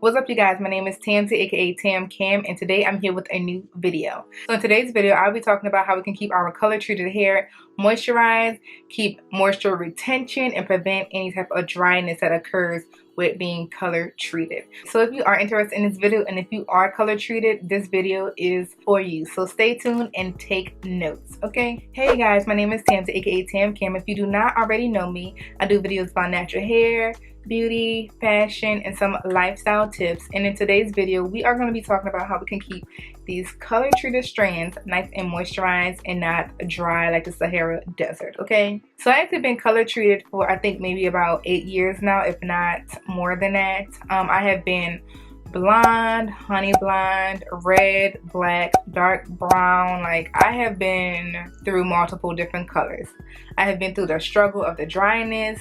What's up, you guys? My name is Tam, aka Tam Kam, and today I'm here with a new video. So in today's video, I'll be talking about how we can keep our color treated hair moisturized, keep moisture retention, and prevent any type of dryness that occurs with being color treated. So if you are interested in this video and if you are color treated, this video is for you. So stay tuned and take notes, okay? Hey guys, my name is Tam, aka Tam Kam. If you do not already know me, I do videos about natural hair, beauty, fashion, and some lifestyle tips. And in today's video, we are going to be talking about how we can keep these color treated strands nice and moisturized and not dry like the Sahara Desert, okay? So I've actually been color treated for I think maybe about 8 years now, if not more than that. I have been blonde, honey blonde, red, black, dark brown. Like, I have been through multiple different colors. I have been through the struggle of the dryness,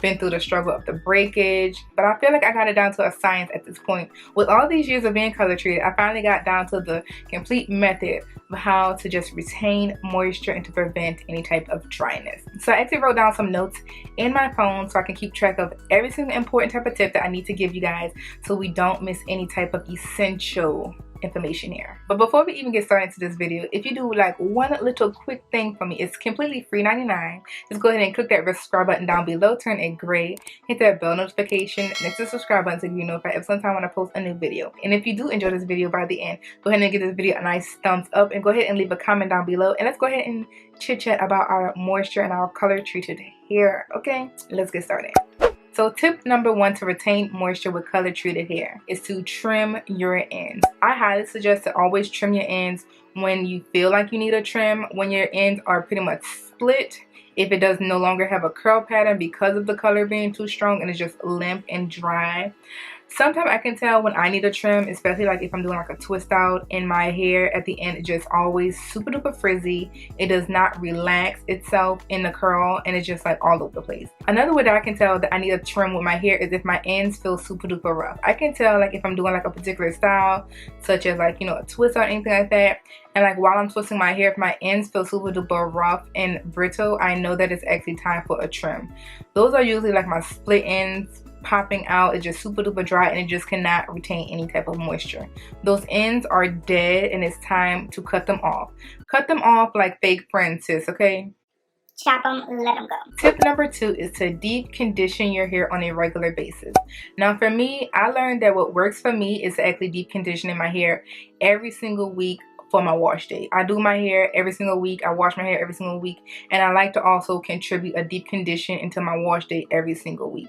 been through the struggle of the breakage, but I feel like I got it down to a science at this point. With all these years of being color treated, I finally got down to the complete method of how to just retain moisture and to prevent any type of dryness. So I actually wrote down some notes in my phone so I can keep track of every single important type of tip that I need to give you guys so we don't miss any type of essential information here. But before we even get started into this video, if you do like one little quick thing for me, it's completely free 99. Just go ahead and click that subscribe button down below, turn it gray, hit that bell notification next to the subscribe button so you know if I ever sometime when I post a new video. And if you do enjoy this video by the end, go ahead and give this video a nice thumbs up and go ahead and leave a comment down below, and let's go ahead and chit chat about our moisture and our color treated hair. Okay, let's get started. So tip number 1 to retain moisture with color treated hair is to trim your ends. I highly suggest to always trim your ends when you feel like you need a trim, when your ends are pretty much split, if it does no longer have a curl pattern because of the color being too strong and it's just limp and dry. Sometimes I can tell when I need a trim, especially like if I'm doing like a twist out in my hair at the end, it's just always super duper frizzy. It does not relax itself in the curl and it's just like all over the place. Another way that I can tell that I need a trim with my hair is if my ends feel super duper rough. I can tell like if I'm doing like a particular style, such as like, you know, a twist out or anything like that, and like while I'm twisting my hair, if my ends feel super duper rough and brittle, I know that it's actually time for a trim. Those are usually like my split ends popping out. It's just super duper dry and it just cannot retain any type of moisture. Those ends are dead and it's time to cut them off. Cut them off like fake friends, sis, okay? Chop them, let them go. Tip number 2 is to deep condition your hair on a regular basis. Now for me, I learned that what works for me is to actually deep conditioning my hair every single week for my wash day. I do my hair every single week. I wash my hair every single week, and I like to also contribute a deep condition into my wash day every single week.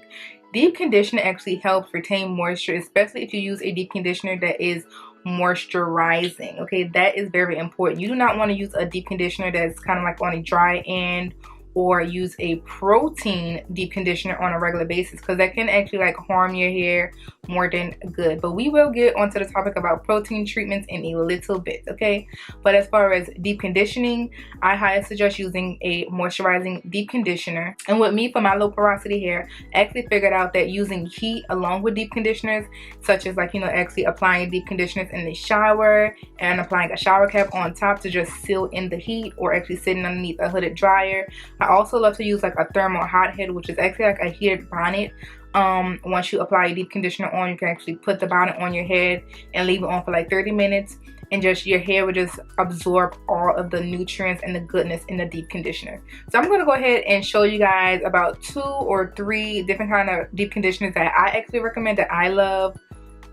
Deep conditioner actually helps retain moisture, especially if you use a deep conditioner that is moisturizing. Okay, that is very important. You do not want to use a deep conditioner that's kind of like on a dry end, or use a protein deep conditioner on a regular basis, because that can actually like harm your hair more than good. But we will get onto the topic about protein treatments in a little bit, okay? But as far as deep conditioning, I highly suggest using a moisturizing deep conditioner. And with me, for my low porosity hair, I actually figured out that using heat along with deep conditioners, such as like, you know, actually applying deep conditioners in the shower and applying a shower cap on top to just seal in the heat, or actually sitting underneath a hooded dryer. I also love to use like a thermal hot head, which is actually like a heated bonnet. Once you apply a deep conditioner on, you can actually put the bonnet on your head and leave it on for like 30 minutes, and just your hair will just absorb all of the nutrients and the goodness in the deep conditioner. So I'm going to go ahead and show you guys about 2 or 3 different kind of deep conditioners that I actually recommend, that I love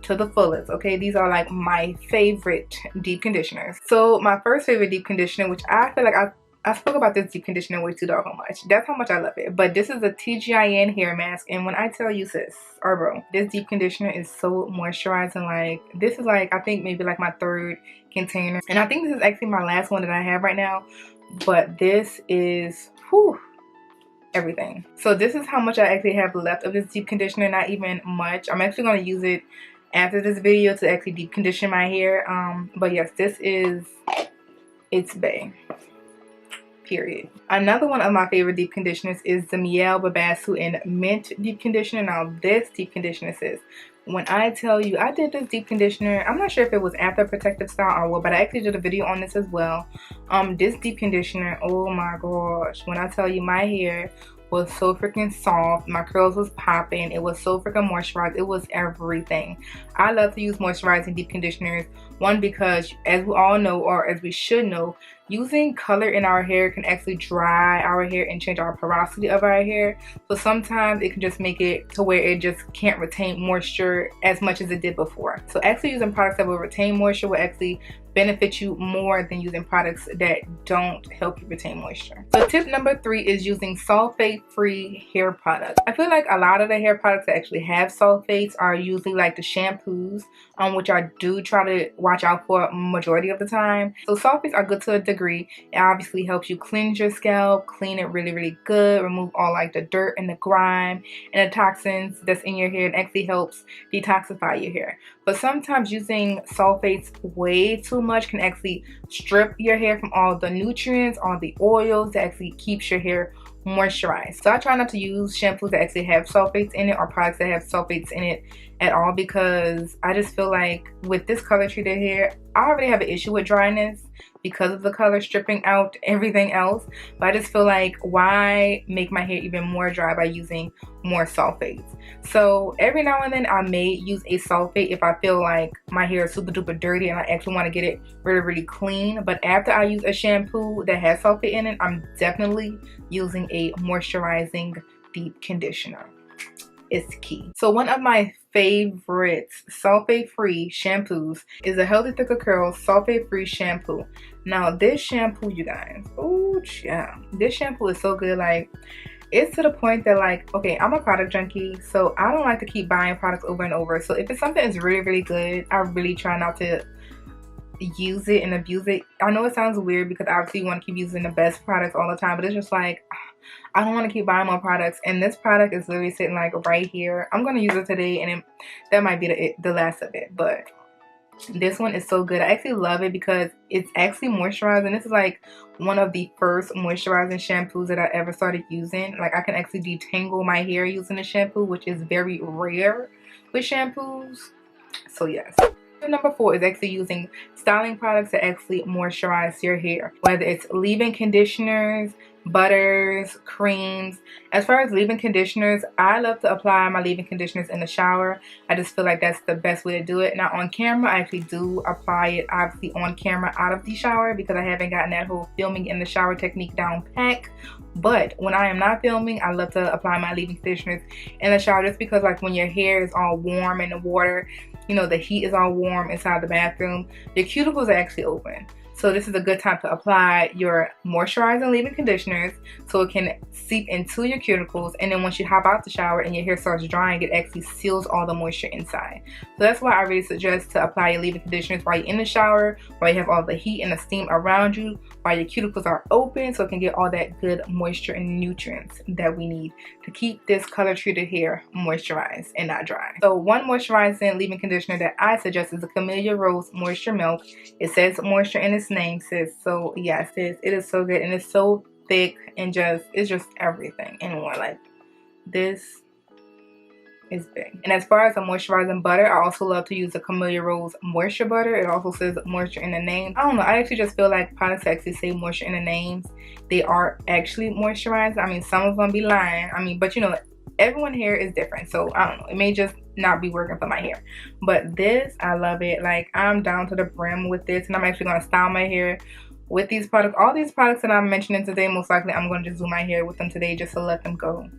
to the fullest. Okay, these are like my favorite deep conditioners. So my first favorite deep conditioner, which I feel like I spoke about this deep conditioner way too doggone much. That's how much I love it. But this is a tgin hair mask, and when I tell you, sis, or bro, this deep conditioner is so moisturizing. Like, this is like, I think maybe like my 3rd container, and I think this is actually my last one that I have right now. But this is, whew, everything. So this is how much I actually have left of this deep conditioner. Not even much. I'm actually going to use it after this video to actually deep condition my hair. But yes, this is, it's bae. Period. Another one of my favorite deep conditioners is the Miel Babasu and Mint deep conditioner. Now this deep conditioner, sis, when I tell you, I did this deep conditioner, I'm not sure if it was after protective style or what, but I actually did a video on this as well. This deep conditioner, oh my gosh, when I tell you, my hair was so freaking soft. My curls was popping. It was so freaking moisturized. It was everything. I love to use moisturizing deep conditioners. One, because as we all know, or as we should know, using color in our hair can actually dry our hair and change our porosity of our hair. So sometimes it can just make it to where it just can't retain moisture as much as it did before. So actually using products that will retain moisture will actually benefit you more than using products that don't help you retain moisture. So tip number 3 is using sulfate-free hair products. I feel like a lot of the hair products that actually have sulfates are usually like the shampoos, which I do try to watch out for majority of the time. So sulfates are good to a degree. It obviously helps you cleanse your scalp, clean it really good, remove all like the dirt and the grime and the toxins that's in your hair. It actually helps detoxify your hair. But sometimes using sulfates way too much can actually strip your hair from all the nutrients, all the oils that actually keeps your hair moisturized. So I try not to use shampoos that actually have sulfates in it or products that have sulfates in it at all, because I just feel like with this color treated hair, I already have an issue with dryness because of the color stripping out everything else. But I just feel like, why make my hair even more dry by using more sulfates? So every now and then I may use a sulfate if I feel like my hair is super duper dirty and I actually want to get it really clean. But after I use a shampoo that has sulfate in it, I'm definitely using a moisturizing deep conditioner. It's key. So one of my favorite sulfate-free shampoos is a Healthy Thicker Curls sulfate-free shampoo. Now this shampoo, you guys, oh yeah, this shampoo is so good. Like, it's to the point that, like, okay, I'm a product junkie, so I don't like to keep buying products over and over. So if it's something that's really good, I really try not to use it and abuse it. I know it sounds weird because obviously you want to keep using the best products all the time, but it's just like, I don't want to keep buying more products. And this product is literally sitting like right here. I'm going to use it today, and that might be the last of it. But this one is so good. I actually love it because it's actually moisturizing. This is like one of the first moisturizing shampoos that I ever started using. Like, I can actually detangle my hair using the shampoo, which is very rare with shampoos. So yes. Number 4 is actually using styling products to actually moisturize your hair, whether it's leave-in conditioners, butters, creams. As far as leave-in conditioners, I love to apply my leave-in conditioners in the shower. I just feel like that's the best way to do it. Now on camera, I actually do apply it obviously on camera out of the shower because I haven't gotten that whole filming in the shower technique down pat. But when I am not filming, I love to apply my leave-in conditioners in the shower, just because like when your hair is all warm in the water, you know, the heat is all warm inside the bathroom, your cuticles are actually open. So this is a good time to apply your moisturizing leave-in conditioners so it can seep into your cuticles, and then once you hop out the shower and your hair starts drying, it actually seals all the moisture inside. So that's why I really suggest to apply your leave-in conditioners while you're in the shower, while you have all the heat and the steam around you, while your cuticles are open, so it can get all that good moisture and nutrients that we need to keep this color treated hair moisturized and not dry. So one moisturizing leave-in conditioner that I suggest is the Camellia Rose Moisture Milk. It says moisture in its name, sis. So yes, sis, it is so good, and it's so thick, and it's just everything in one. Like, this is big. And as far as a moisturizing butter, I also love to use the Camellia Rose Moisture Butter. It also says moisture in the name. I don't know, I actually just feel like products that actually say moisture in the names, they are actually moisturized. I mean, some of them be lying. I mean, but you know, everyone's hair is different, so I don't know, it may just not be working for my hair. But this, I love it. Like, I'm down to the brim with this, and I'm actually going to style my hair with these products. All these products that I'm mentioning today, most likely I'm going to just do my hair with them today just to let them go.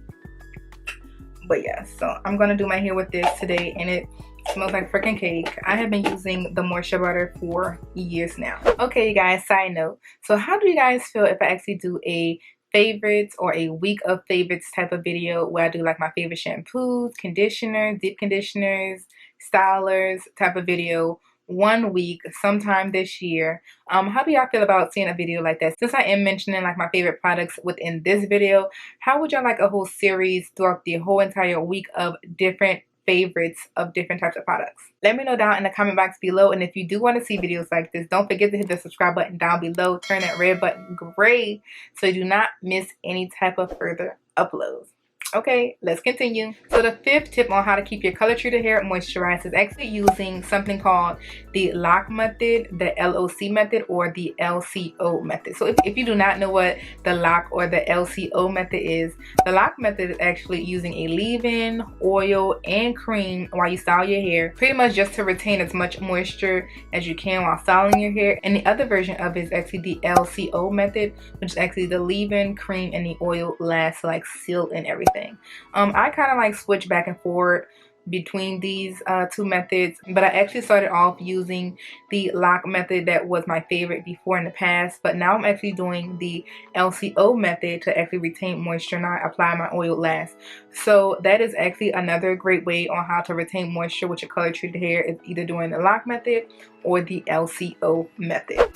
But yeah, so I'm going to do my hair with this today, and it smells like freaking cake. I have been using the moisture butter for years now. Okay, you guys, side note. So how do you guys feel if I actually do a favorites or a week of favorites type of video where I do like my favorite shampoos, conditioners, deep conditioners, stylers type of video 1 week sometime this year? How do y'all feel about seeing a video like that? Since I am mentioning like my favorite products within this video, how would y'all like a whole series throughout the whole entire week of different favorites of different types of products? Let me know down in the comment box below. And if you do want to see videos like this, don't forget to hit the subscribe button down below. Turn that red button gray so you do not miss any type of further uploads. Okay, let's continue. So the fifth tip on how to keep your color treated hair moisturized is actually using something called the L.O.C method, the L.O.C method, or the L.C.O method. So if you do not know what the L.O.C or the L.C.O method is, the L.O.C method is actually using a leave-in, oil, and cream while you style your hair, pretty much just to retain as much moisture as you can while styling your hair. And the other version of it is actually the L.C.O method, which is actually the leave-in, cream, and the oil last to like seal and everything. I kind of like switch back and forth between these two methods, but I actually started off using the L.O.C method that was my favorite before in the past, but now I'm actually doing the L.C.O method to actually retain moisture and I apply my oil last. So that is actually another great way on how to retain moisture with your color treated hair, is either doing the L.O.C method or the L.C.O method.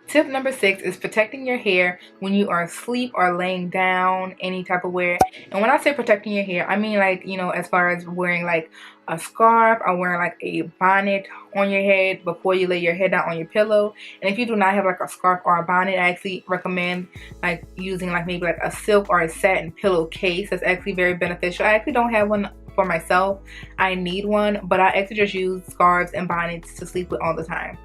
Tip number 6 is protecting your hair when you are asleep or laying down any type of wear. And when I say protecting your hair, I mean like, you know, as far as wearing like a scarf or wearing like a bonnet on your head before you lay your head down on your pillow. And if you do not have like a scarf or a bonnet, I actually recommend like using like maybe like a silk or a satin pillowcase. That's actually very beneficial. I actually don't have one for myself. I need one, but I actually just use scarves and bonnets to sleep with all the time.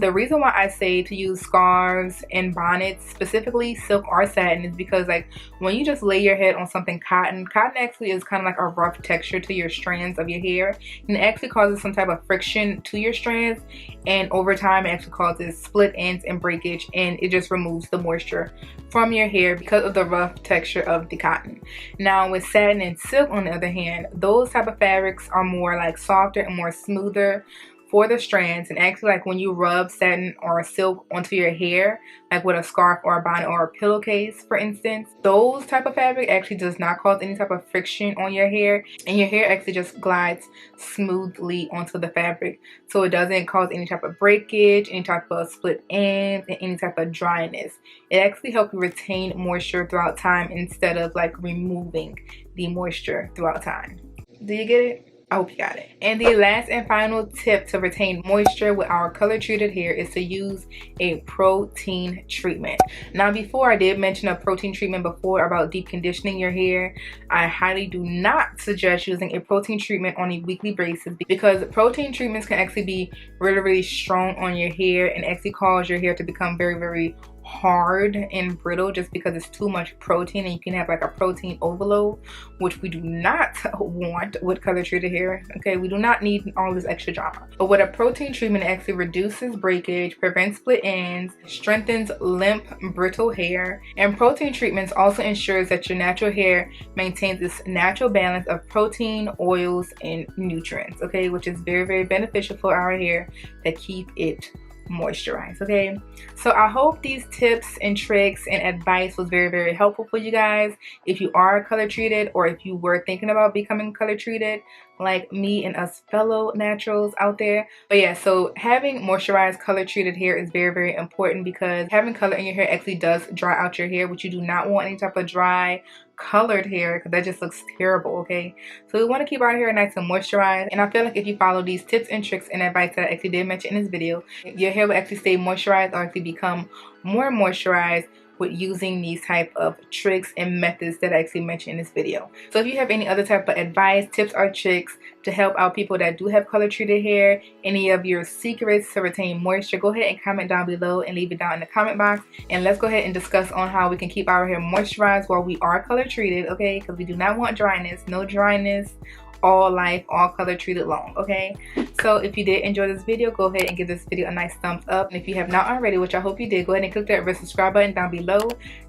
The reason why I say to use scarves and bonnets, specifically silk or satin, is because like when you just lay your head on something cotton actually is kind of like a rough texture to your strands of your hair, and it actually causes some type of friction to your strands, and over time it actually causes split ends and breakage, and it just removes the moisture from your hair because of the rough texture of the cotton. Now with satin and silk on the other hand, those type of fabrics are more like softer and more smoother for the strands, and actually like when you rub satin or silk onto your hair, like with a scarf or a bonnet or a pillowcase for instance, those type of fabric actually does not cause any type of friction on your hair, and your hair actually just glides smoothly onto the fabric, so it doesn't cause any type of breakage, any type of split ends, and any type of dryness. It actually helps you retain moisture throughout time instead of like removing the moisture throughout time. Do you get it? I hope you got it. And the last and final tip to retain moisture with our color treated hair is to use a protein treatment. Now before, I did mention a protein treatment before about deep conditioning your hair. I highly do not suggest using a protein treatment on a weekly basis, because protein treatments can actually be really strong on your hair and actually cause your hair to become very hard and brittle just because it's too much protein, and you can have like a protein overload, which we do not want with color treated hair. Okay, we do not need all this extra drama. But with a protein treatment, it actually reduces breakage, prevents split ends, strengthens limp brittle hair, and protein treatments also ensures that your natural hair maintains this natural balance of protein, oils, and nutrients, okay, which is very beneficial for our hair to keep it moisturize. Okay, so I hope these tips and tricks and advice was very helpful for you guys if you are color treated, or if you were thinking about becoming color treated like me and us fellow naturals out there. But yeah, so having moisturized color treated hair is very important, because having color in your hair actually does dry out your hair, which you do not want any type of dry colored hair, because that just looks terrible. Okay, so we want to keep our hair nice and moisturized, and I feel like if you follow these tips and tricks and advice that I actually did mention in this video, your hair will actually stay moisturized or actually become more moisturized with using these type of tricks and methods that I actually mentioned in this video. So if you have any other type of advice, tips, or tricks to help out people that do have color treated hair, any of your secrets to retain moisture, go ahead and comment down below and leave it down in the comment box, and let's go ahead and discuss on how we can keep our hair moisturized while we are color treated. Okay, because we do not want dryness. No dryness all life, all color treated long. Okay, so if you did enjoy this video, go ahead and give this video a nice thumbs up, and if you have not already, which I hope you did, go ahead and click that red subscribe button down below,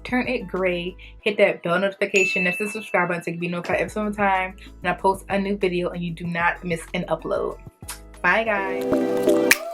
turn it gray, hit that bell notification next to the subscribe button so you can be notified every single time when I post a new video and you do not miss an upload. Bye guys.